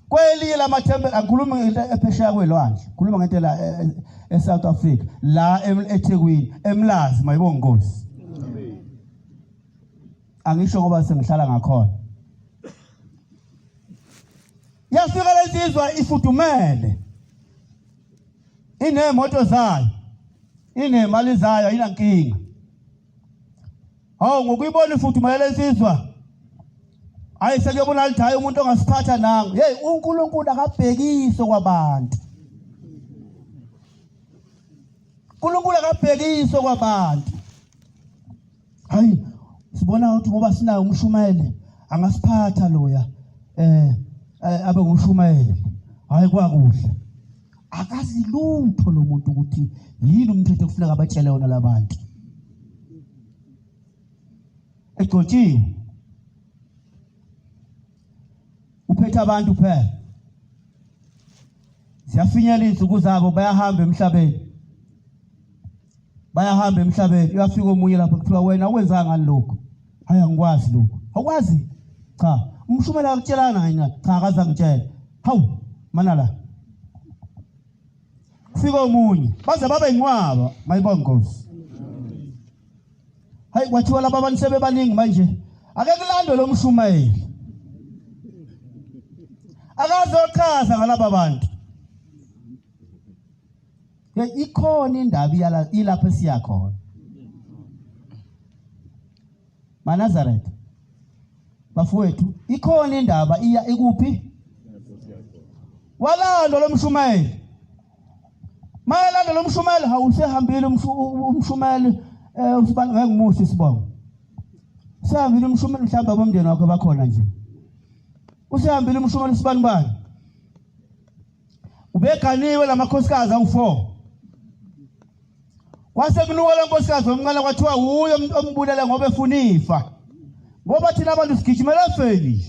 kweliye lamathempeli angikhuluma ngento ephesheya kwelwandle, ngikhuluma ngento la eSouth Africa, la eThekwini, eMlazi mayibonga Nkosi. Angisho ngoba sengihlala ngakhona. Yafika lesizwa ifudumele. Inemoto zayo. Inemali zayo ayinankinga. Hawu ngokuyibona ifudumele lesizwa. Hayi sekuyobona lithi hayi umuntu ongasiphatha nangu. Hey uNkulunkulu akabhekiso kwabantu. uNkulunkulu akabhekiso kwabantu. Hayi sibona ukuthi ngoba sinayo umshumayeli angasiphatha loya abe ngumshumayeli. Hayi kwakuhle. Akazi lutho lo muntu ukuthi yini umthetho kufuneka abatshele wona labantu. Egcotshiwe. Uphethe abantu phela. Siyafinyela izinsuku zabo bayahamba emhlabeni. Bayahamba emhlabeni. Uyafika omunye lapha kuthiwa wena wenzanga lokho. Hayi angikwazi lokho. Awukwazi. cha umshumela akutshelana yena cha akaza ngitshela hawu manala kufika omunye baze babe inqwaba mayibonga Nkosi hayi kwathiwa laba abantu sebebaningi manje ake kulandwe lo mshumayeli akazochaza ngalaba bantu ikhona indaba ilapha siyakhona Manazareth bafowethu ikhona indaba iya ikuphi walando lo mshumayeli mayelando lo mshumayeli hawusehambile umshumayeli usibani ngengimuhle isibongo usehambile umshumayeli mhlawumbe abomndeni wakho bakhona nje usehambile umshumayeli usibani bani ubeganiwe lamakhosikazi awu4 kwase kunuka lenkosikazi omncane kwathiwa huyo ombulele ngoba efuna ifa ngoba thina abantu sigijimela efeni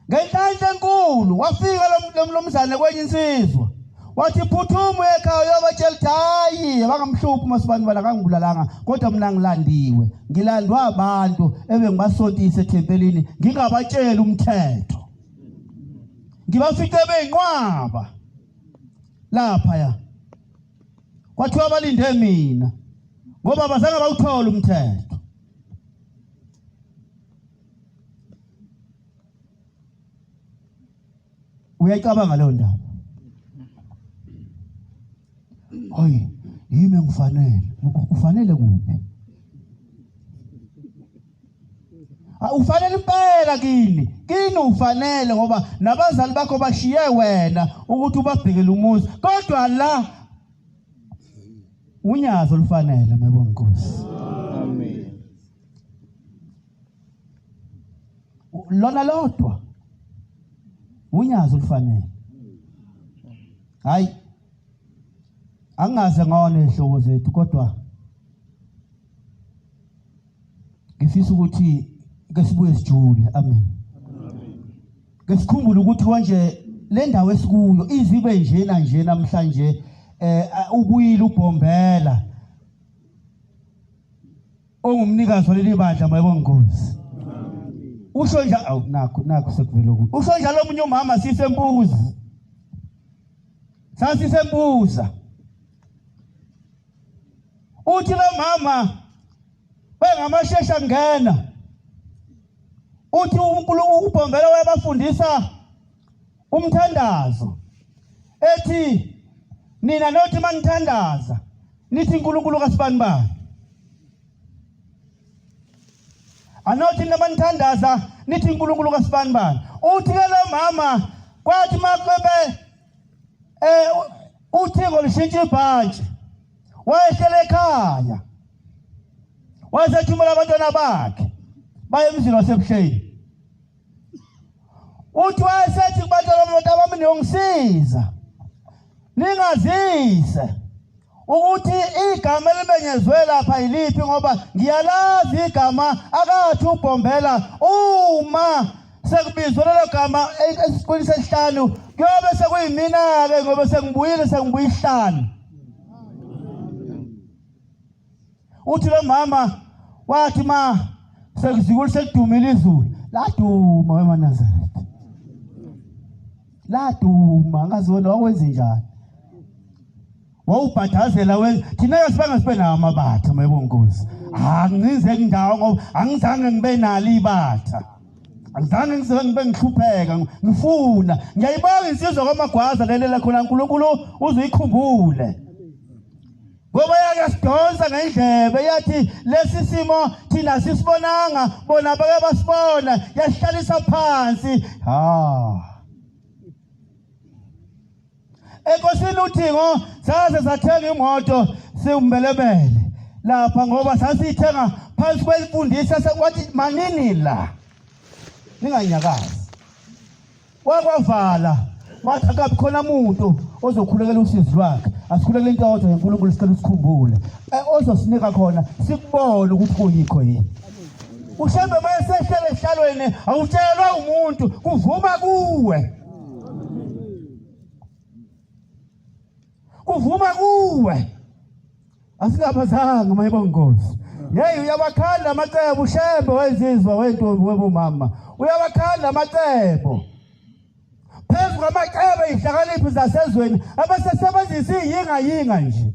ngenhlanhla enkulu wafika lo mzane kwenye insizwa wathi phuthuma ekhaya yobatshela hayi abangamhluphi masibani bala kangibulalanga kodwa mina ngilandiwe ngilandwa abantu ebengibasontisa ethempelini ngingabatshela umthetho ngibafice beyinqwaba lapha ya kwathiwa balinde mina ngoba bazange bawuthola umthetho uyayicabanga leyo ndaba hayi yimi ngifanele kuphi ufanele impela kini ufanele ngoba nabazali bakho bashiye wena ukuthi ubabhekele umuzi kodwa la unyazo olufanele mayibonga Nkosi Amen. lona lodwa unyazo olufanele hayi angaze ngone ihlobo zethu kodwa ngifisa ukuthi ke sibuye sijule amen ke sikhumbule ukuthi konje le ndawo esikuyo izibe nje namhlanje ubuyile ubhombela ongumnikazi waleli bandla mayibonga Nkosi usho njalo awu nakho sekuvela ukuthi usho njalo omunye umama sisembuza uthi lo mama bengamashesha ngena uthi uNkulunkulu ubhombela wayabafundisa umthandazo ethi nina nothi manithandaza nithi uNkulunkulu kasibani bani anothi namanithandaza nithi uNkulunkulu kasibani bani uthi ke lo mama kwathi makwebe uThixo lishintsha ibhantshi wayehlele ekhaya wayethumela abantwana bakhe baye emzini wasebuhleni uthi wayesethi kubantwana bami niyongisiza ningazise ukuthi igama elimenyezwe lapha yiliphi ngoba ngiyalazi igama akathi ubhombela uma sekubizwa lelo gama esiqwini sesihlanu kuyobe sekuyimina ke ngoba sengibuye ihlanu uthi lo mama wathi ma sekuzikule sekudumile izulu laduma weManazareth laduma ngazona wakwenze njani wawubhadazela wenza thina yasibanga sibe nawo amabatha mayibonga Nkosi angize kundawo ngoba angizange ngibe nalo ibatha angizange ngibe ngihlupheka ngifuna ngiyayibonga insizwa kwamagwaza lelela khona uNkulunkulu uzuyikhumbule ngoba yasidonsa ngendlebe yathi lesi simo thina sisibonanga bona bake basibona yasihlalisa phansi Enkosini uThixo saze sathenga imoto siumbelebele lapha ngoba sasithenga phansi kwelifundisa sekwathi manini la ninganyakazi wakwavala wathi akabi khona umuntu ozokhulekela usizi lwakhe asikhulekele into oyodwa yeNkulunkulu sicela usikhumbule ozosinika khona sikubone ukuthi kuyikho yini ushembe mayesehlele ehlalweni awutshelwa umuntu kuvuma kuwe asingabazanga mayibonga Nkosi Hey, uyawakhanda amacebo Shembe wezizwa wentombi webumama. Uyawakhanda amacebo. Phezu kwamacebo ihlakaniphi zasezweni abasesebenzisa iyinga nje.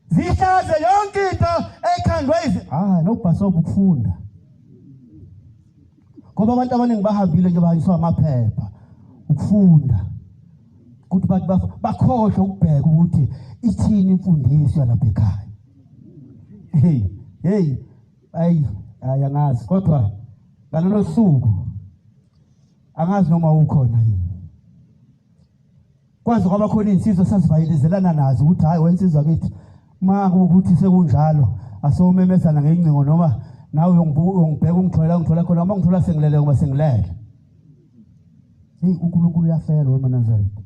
Zihlaze yonke into ekhandwe nobhasobo ukufunda. Ngoba abantu abaningi bahambile nje bahanjiswa amaphepha ukufunda. Ukuthi bathi bakhohlwe ukubheka ukuthi ithini imfundiso yalapha ekhaya. Angazi kodwa ngalolo suku angazi noma ukhona yini. Kwazi kwaba khona insizwa sasivayilezelana nazo ukuthi hayi wensizwa kithi manje ukuthi sekunjalo asomemezana ngecingo noma nawe ungibheka ungithola khona uma ngithola sengilele ngoba sengilele. uNkulunkulu uyafela weManazareth.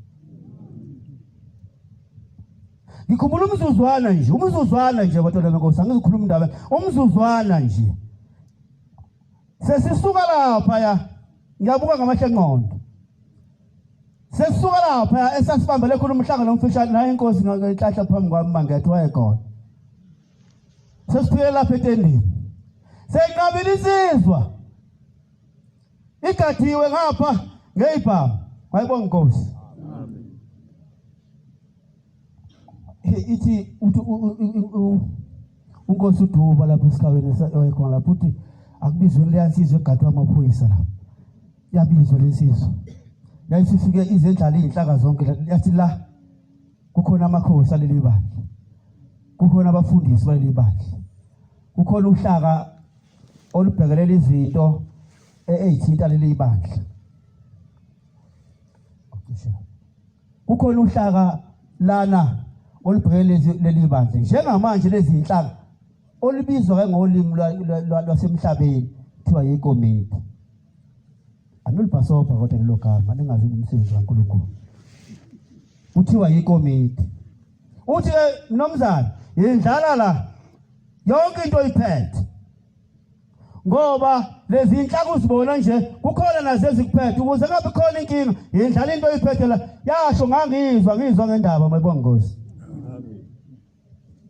Ngikhumbula umzuzwana nje bantwana benkosi angizikhuluma indaba umzuzwana nje. Sesisuka lapha ya ngiyabuka ngamahla engqondo. Sesisuka lapha esasibambele khona umhlangano omfishane la inkosi ngenhlahla phambi kwami mangethe wayekhona. Sesiphile lapha etendeni. Seyiqabile isizwa. Igathiwe ngapha ngeyibhamu. Wayibonga inkosi. Ithi unkosi uDuba lapha esikhaweni wayekhona lapho uthi akubizwe leyansizwe egadwa amaphoyisa lapha. Yabizwa lesizwe. Yayisifike izendlala izinhlaka zonke yathi la kukhona amakhosi aleli bandla. Kukhona abafundisi baleli bandla. Kukhona uhlaka olubhekelela izinto ezithinta leli bandla. Kukhona uhlaka lana olubhekelela leli bandla. Njengamanje lezi zinhlaka olubizwa ke ngolimi lwasemhlabeni kuthiwa yikomiti. Anolibhasoba kodwa lelo gama lingazi umsebenzi kaNkulunkulu. Kuthiwa yikomiti. Uthi nomzana yindlala la yonke into oyiphethe. Ngoba lezi zinhlaka uzibona nje kukhona nazezikuphethe ukuze ngabe khona inkinga yindlala into oyiphethe la yasho ngizwa ngendaba mayibonga Nkosi.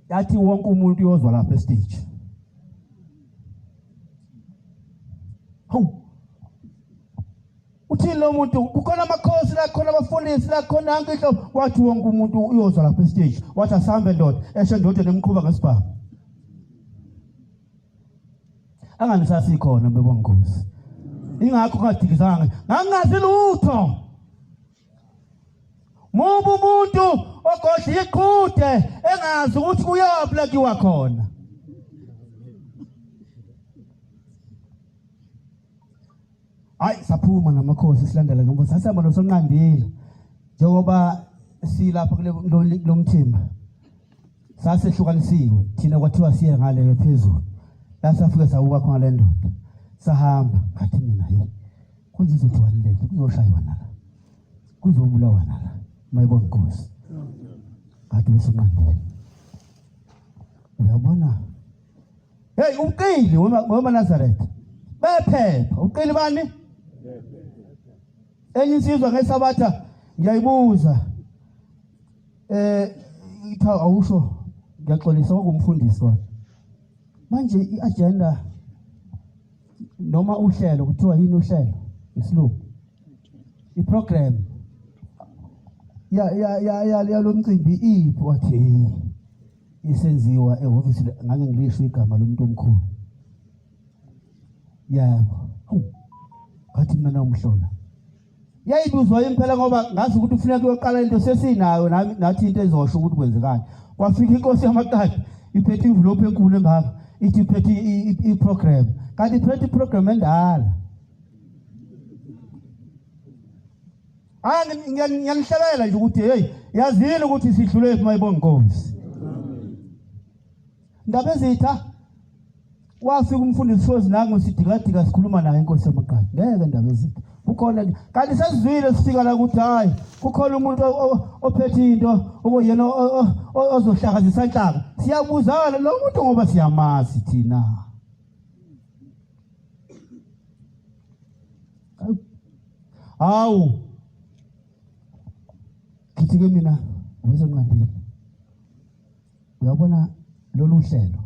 Yathi wonke umuntu uyozwa lapha estage. Uthi lo muntu kukhona amakhosi la khona abafundisi la khona yonke into wathi wonke umuntu uyozwa lapha estage. Wathi asambe ndoda esho ndoda nemqhuba ngesibhamu. Anganisasi khona mayibonga Nkosi. Ingakho ngadikizanga ngangazi lutho. Mubu umuntu ogodla iqhude engazi ukuthi kuyaphi kiwa khona. Hayi saphuma namakhosi silandela ngoba sasihamba nosonqandile njengoba silapha kulomthimba. Sasehlukanisiwe thina kwathiwa siye ngale phezulu. La safika sawuka khona le ndoda. Sahamba ngathi mina kuzizothwa lelo kuzoshaywa nala. Kuzobulawa nala. Mayibonga Nkosi. Ngathi besonqandile. Uyabona? Hey uqili weManazareth. Bephepha uqili bani? Enye insizwa ngesabatha ngiyayibuza. Itha awusho ngiyaxolisa ngokumfundisi wona. Manje iagenda noma uhlelo kuthiwa yini uhlelo isilungu iprogram ya lo mcimbi ipho wathi isenziwa ehhovisi ngake ngilisho igama lomuntu omkhulu. Yebo. Ngathi mina nomhlola. Yayibuzwa impela ngoba ngazi ukuthi ufuneka uyoqala into sesinayo nathi into ezosho ukuthi kwenzekani. Kwafika inkosi yamakade iphethe envelope enkulu engaka ithi iphethe iprogram. Kanti iphethe iprogram endala. Ngiyanihlelela nje ukuthi yazini ukuthi sidlule mayibonga Nkosi. Ndaba ezitha wafika umfundisi sozi nangu sidikadika sikhuluma naye inkosi yamakade. Ngeke ndaba ezitha. Kukhona kanti sesizwile sifika la ukuthi hayi kukhona umuntu ophethe into okuyena ozohlakazisa inhlaka. Siyabuzana lo muntu ngoba siyamazi thina. Hawu kithi ke mina wezonqandile. Uyabona lolu hlelo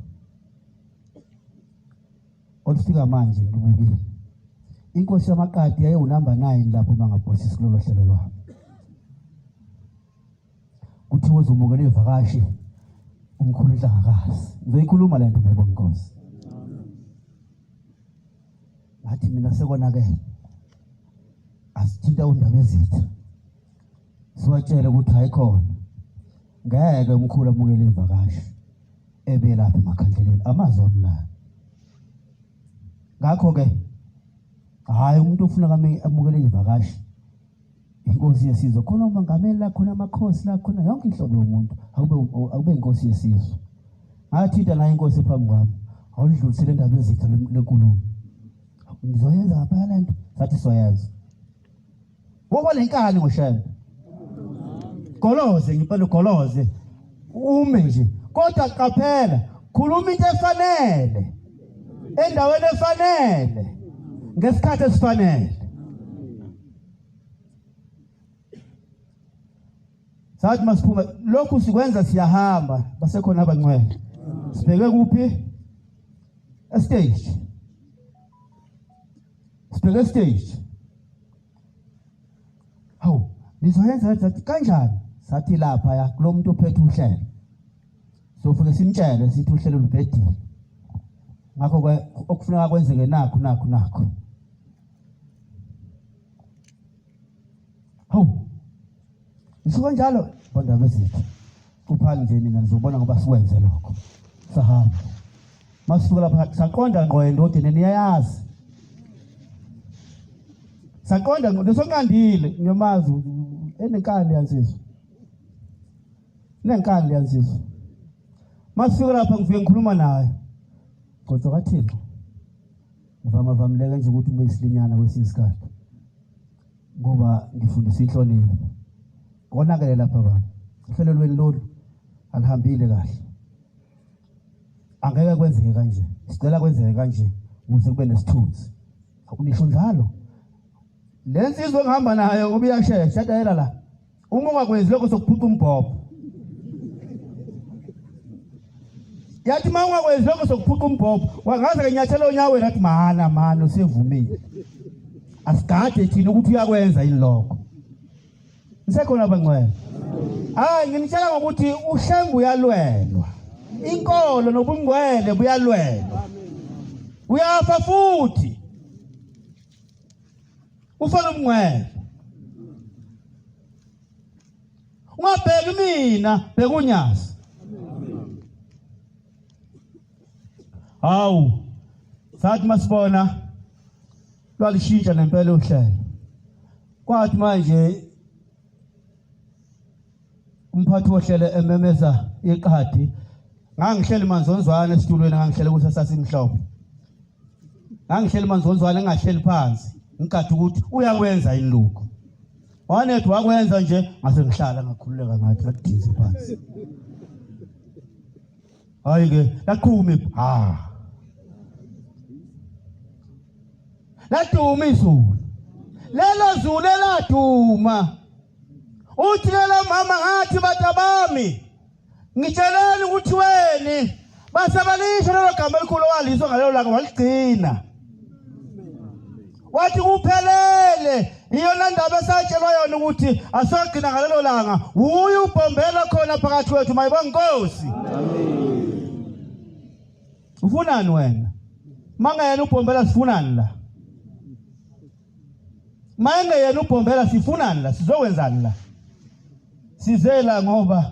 olufika manje ngibukile. Inkosi yamakati yaye unumber 9 lapho mangabhosisi kulolu hlelo lwabo. Kuthiwa uzomukela ivakashi umkhulu Nhlangakazi. Ngizoyikhuluma lento ngiyabonga Nkosi. Ngathi mina sekonakele. Asithinta undaba ezitha. Siwatshele ukuthi hayikhona. Ngeke umkhulu amukele ivakashi ebe lapha emakhandleleni amazwi amlayo. Ngakho ke hayi umuntu ufuna kami amukele ivakashi inkosi yesizwe khona ubangameli la khona amakhosi la khona yonke inhlobo yomuntu awube inkosi yesizwe. Ngathinta naye inkosi phambi kwami awudlulisele indaba ezitha lenkulumo. Ngizoyenza ngapha lento sathi soyenza. Ngoba lenkani ngoshembe. Goloze ngipela ugoloze ume nje kodwa qaphela khuluma into efanele endaweni efanele ngesikhathi esifanele. Sathi masiphuma lokhu sikwenza siyahamba basekhona abangcwele. Sibheke kuphi? Stage. Sibheke stage. Hawu, nizoyenza sathi kanjani? Sathi lapha ya kulo muntu ophethe uhlelo. Sofike simtshele sithi uhlelo lubhedile. Ngakho okufuneka kwenzeke nakho. Hawu. Nisuka njalo bondaba ezithu. Kuphali nje mina ngizobona ngoba sikwenze lokho. Sahamba. Masisuka lapha saqonda ngqondo kodwa niyayazi. Saqonda ngosongandile ngiyamazi enenkani yansizwa. Nenkani yansizwa. Masisuka lapha ngifike ngikhuluma naye. Kodwa kaThixo. Ngivamileke nje ukuthi ube isilinyana kwesisikhathi. Ngoba ngifundisa inhlonipho. Konakele lapha baba. Uhlelo lweni lolu alihambile kahle. Angeke kwenzeke kanje. Sicela kwenzeke kanje ukuze kube nesithunzi. Akunisho njalo. Lensizwe engihamba nayo ngoba iyashaya shadayela la. Uma ungakwenzi lokho sokuphutha umbhobho. Yathi mawungakwenzi lokho sokuphutha umbhobho, wangaze kenyathelo onyawe lathi mana usevumile. Asigade thina ukuthi uyakwenza yini lokho. Nisekhona abangcwele. Hayi nginitshela ngokuthi uHlembu uyalwelwa. Inkolo nobungcwele buyalwelwa. Uyafa futhi. Ufana umngcwele. Ungabheki mina, bheka uNyasa. Hawu. Sathi masibona lwalishintsha nempela uhlelo. Kwathi manje umphathi wohlelo ememeza iqhadi ngangihleli manzonzwana esitulweni ngangihlele ukuthi sasimhlobo. Ngangihleli manzonzwana engahleli phansi ngikade ukuthi uyakwenza yini lokho. Wanethi wakwenza nje ngase ngihlala ngakhululeka ngathi ngadize phansi. Hayi ke laqhumi laduma izulu. Lelo zulu eladuma. Uthi lela mama ngathi batabami. Ngitsheleni ukuthi weni basabalisha lelo gama elikhulu walizwa ngalelo langa waligcina. Wathi kuphelele iyona ndaba esatshelwa yona ukuthi asogcina ngalelo langa uyu ubhombela khona phakathi kwethu mayibonga Nkosi. Amen. Ufunani wena? Mangayena ubhombela sifunani la? Mangayena ubhombela sifunani la? Sizokwenzani la? Sizela ngoba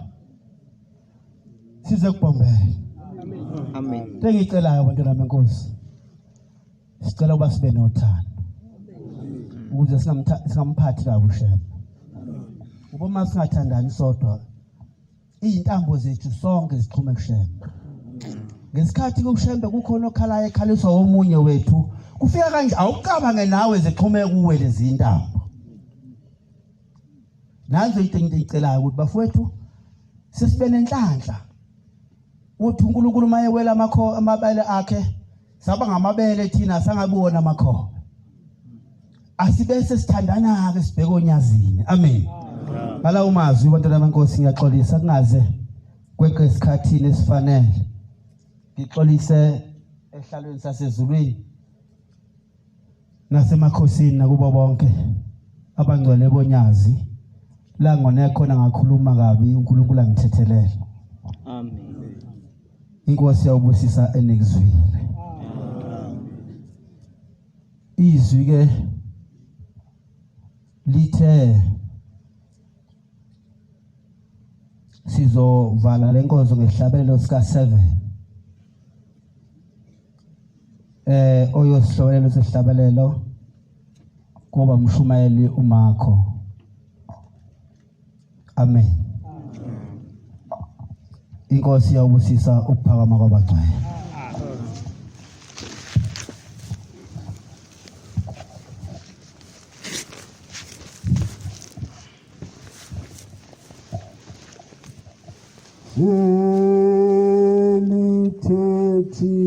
size kubhombela. Amen. Tengicelayo abantwana beNkosi. Sicela uba sibe nothando. Ukuze singamphathi kabi uShembe. Ngoba uma singathandani sodwa izintambo zethu sonke zixhume kuShembe. Ngesikhathi kuShembe kukhona okhalayo ekhaliswa omunye wethu kufika kanje awucabange nawe zixhume kuwe lezi intambo. Nazo into engicelayo ukuthi bafowethu sesibe nenhlanhla. Uthi uNkulunkulu mayewela amabele akhe saba ngamabele thina sangabona amakho. Asibese sithandana ke sibheke onyazini. Amen. Ngala umazwi abantwana beNkosi ngiyaxolisa kungaze kweqe isikhathini esifanele ngixolise ehlalweni sasezulwini nasemakhosini nakubo bonke abangcwele bonyazi la ngone khona ngakhuluma kabi uNkulunkulu angithethelele. Amen. Inkosi yawubusisa enekuzwile. Izwi ke lithe sizovala lenkonzo ngehlabelelo sika 7 oyosihlolelo sehlabelelo kuba umshumayeli uMakho. Amen. Inkosi yawubusisa ukuphakama kwabangcwele. Elithethi